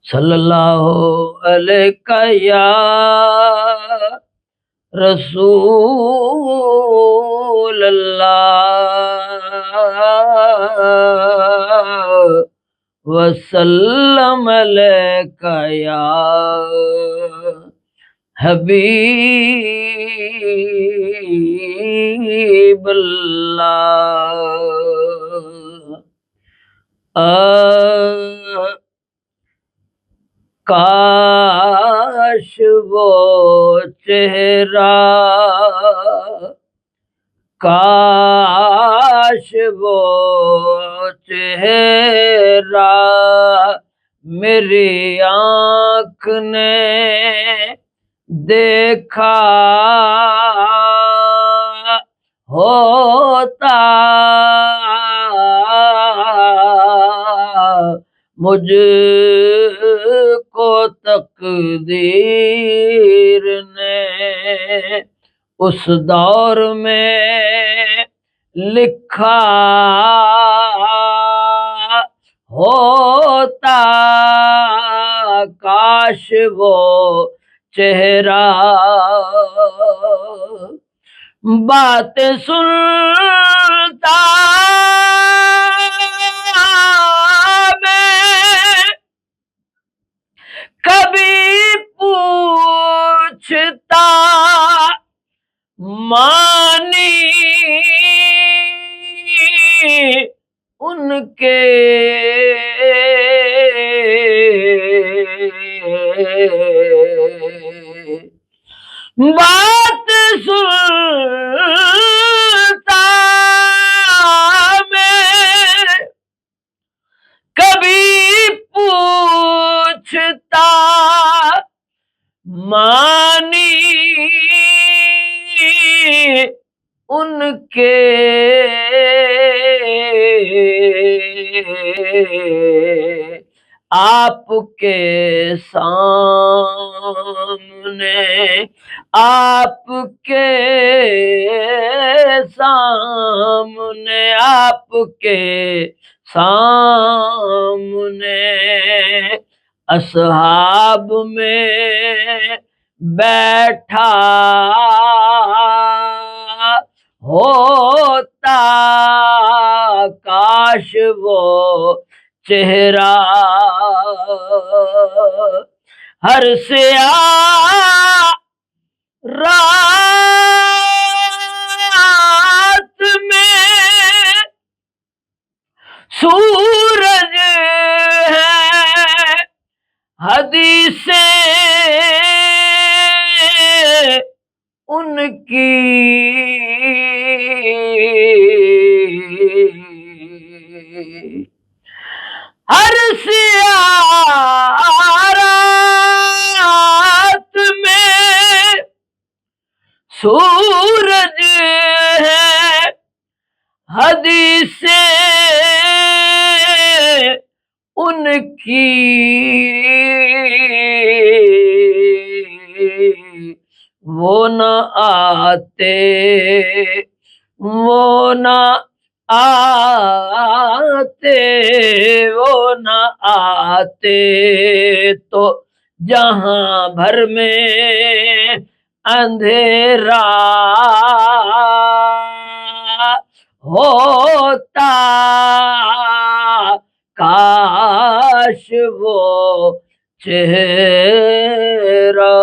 صلی اللہ علیہ یا رسول اللہ وسلم علیہ یا حبیب اللہ کاش وہ چہرہ کاش وہ چہرہ میری آنکھ نے دیکھا ہوتا مجھ کو تقدیر نے اس دور میں لکھا ہوتا کاش وہ چہرہ بات سنتا میں کبھی پوچھتا مانی ان کے بات سنتا میں کبھی پوچھتا مانی ان کے آپ کے سامنے آپ کے سامنے آپ کے سامنے اصحاب میں بیٹھا ہوتا کاش وہ چہرہ ہر سیاہ رات میں سورج ہے حدیثیں ان کی ہر سیاہ رات میں سورج ہے حدیثیں ان کی وہ نہ آتے وہ نہ آتے وہ نہ آتے تو جہاں بھر میں اندھیرا ہوتا کاش وہ چہرہ